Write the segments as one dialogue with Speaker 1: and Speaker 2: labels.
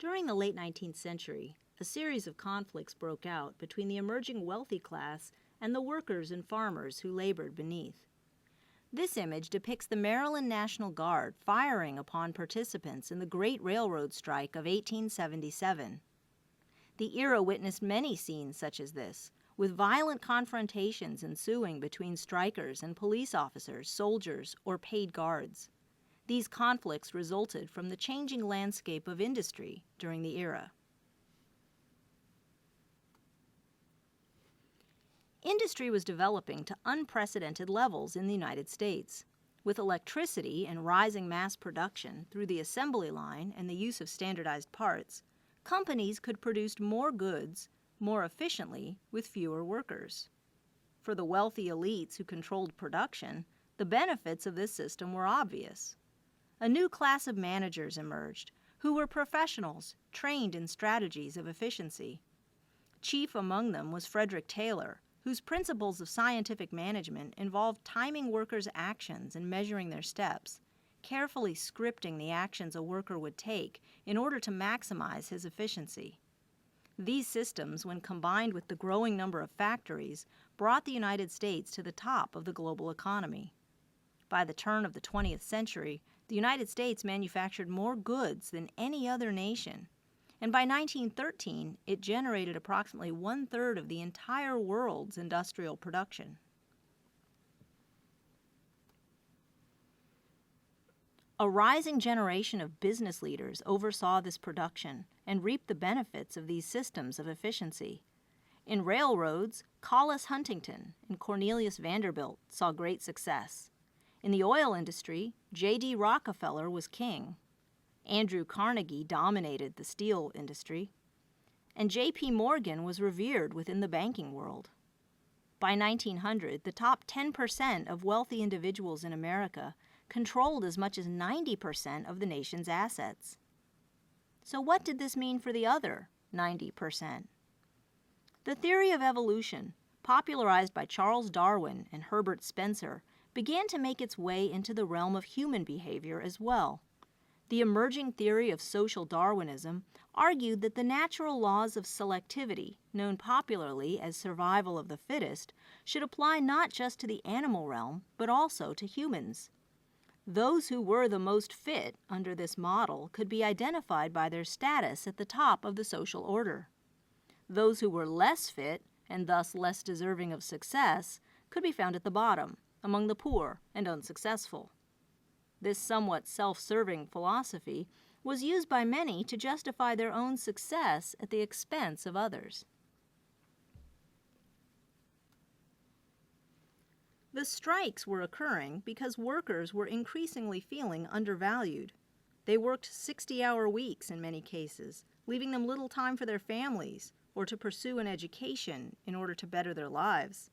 Speaker 1: During the late 19th century, a series of conflicts broke out between the emerging wealthy class and the workers and farmers who labored beneath. This image depicts the Maryland National Guard firing upon participants in the Great Railroad Strike of 1877. The era witnessed many scenes such as this, with violent confrontations ensuing between strikers and police officers, soldiers, or paid guards. These conflicts resulted from the changing landscape of industry during the era. Industry was developing to unprecedented levels in the United States. With electricity and rising mass production through the assembly line and the use of standardized parts, companies could produce more goods more efficiently with fewer workers. For the wealthy elites who controlled production, the benefits of this system were obvious. A new class of managers emerged, who were professionals trained in strategies of efficiency. Chief among them was Frederick Taylor, whose principles of scientific management involved timing workers' actions and measuring their steps, carefully scripting the actions a worker would take in order to maximize his efficiency. These systems, when combined with the growing number of factories, brought the United States to the top of the global economy. By the turn of the 20th century, the United States manufactured more goods than any other nation, and by 1913, it generated approximately 1/3 of the entire world's industrial production. A rising generation of business leaders oversaw this production and reaped the benefits of these systems of efficiency. In railroads, Collis Huntington and Cornelius Vanderbilt saw great success. In the oil industry, J.D. Rockefeller was king. Andrew Carnegie dominated the steel industry. And J.P. Morgan was revered within the banking world. By 1900, the top 10% of wealthy individuals in America controlled as much as 90% of the nation's assets. So what did this mean for the other 90%? The theory of evolution, popularized by Charles Darwin and Herbert Spencer, began to make its way into the realm of human behavior as well. The emerging theory of social Darwinism argued that the natural laws of selectivity, known popularly as survival of the fittest, should apply not just to the animal realm, but also to humans. Those who were the most fit under this model could be identified by their status at the top of the social order. Those who were less fit, and thus less deserving of success, could be found at the bottom, among the poor and unsuccessful. This somewhat self-serving philosophy was used by many to justify their own success at the expense of others. The strikes were occurring because workers were increasingly feeling undervalued. They worked 60-hour weeks in many cases, leaving them little time for their families or to pursue an education in order to better their lives.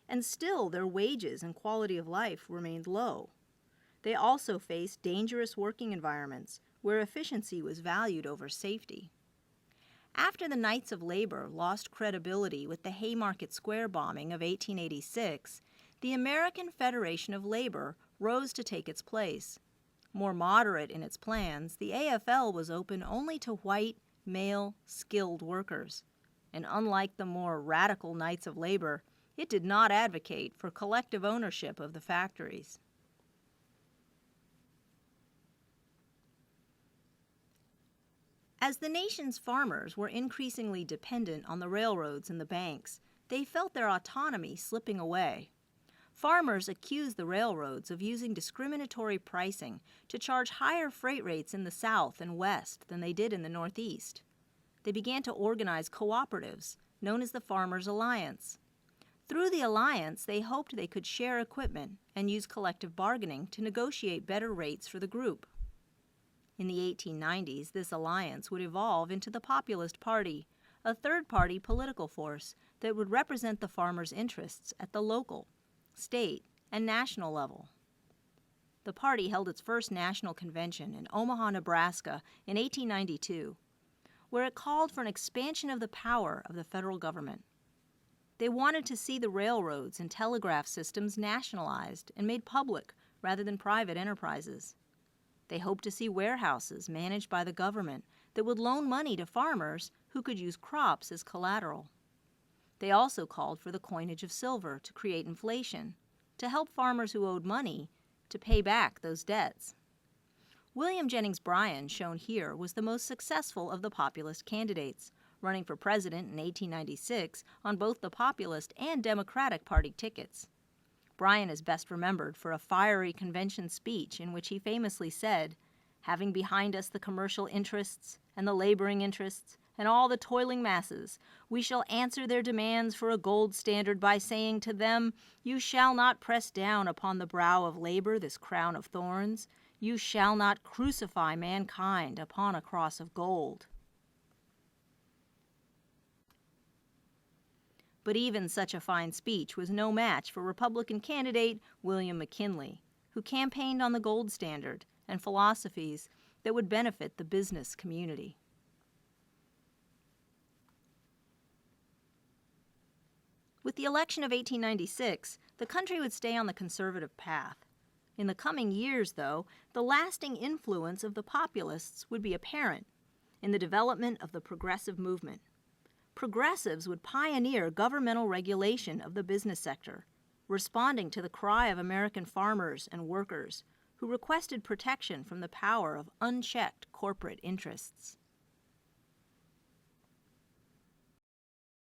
Speaker 1: And still, their wages and quality of life remained low. They also faced dangerous working environments where efficiency was valued over safety. After the Knights of Labor lost credibility with the Haymarket Square bombing of 1886, the American Federation of Labor rose to take its place. More moderate in its plans, the AFL was open only to white, male, skilled workers. And unlike the more radical Knights of Labor, it did not advocate for collective ownership of the factories. As the nation's farmers were increasingly dependent on the railroads and the banks, they felt their autonomy slipping away. Farmers accused the railroads of using discriminatory pricing to charge higher freight rates in the South and West than they did in the Northeast. They began to organize cooperatives, known as the Farmers' Alliance. Through the alliance, they hoped they could share equipment and use collective bargaining to negotiate better rates for the group. In the 1890s, this alliance would evolve into the Populist Party, a third-party political force that would represent the farmers' interests at the local, state, and national level. The party held its first national convention in Omaha, Nebraska in 1892, where it called for an expansion of the power of the federal government. They wanted to see the railroads and telegraph systems nationalized and made public rather than private enterprises. They hoped to see warehouses managed by the government that would loan money to farmers who could use crops as collateral. They also called for the coinage of silver to create inflation, to help farmers who owed money to pay back those debts. William Jennings Bryan, shown here, was the most successful of the populist candidates, running for president in 1896 on both the Populist and Democratic Party tickets. Bryan is best remembered for a fiery convention speech in which he famously said, "Having behind us the commercial interests and the laboring interests and all the toiling masses, we shall answer their demands for a gold standard by saying to them, you shall not press down upon the brow of labor this crown of thorns. You shall not crucify mankind upon a cross of gold." But even such a fine speech was no match for Republican candidate William McKinley, who campaigned on the gold standard and philosophies that would benefit the business community. With the election of 1896, the country would stay on the conservative path. In the coming years, though, the lasting influence of the populists would be apparent in the development of the progressive movement. Progressives would pioneer governmental regulation of the business sector, responding to the cry of American farmers and workers who requested protection from the power of unchecked corporate interests.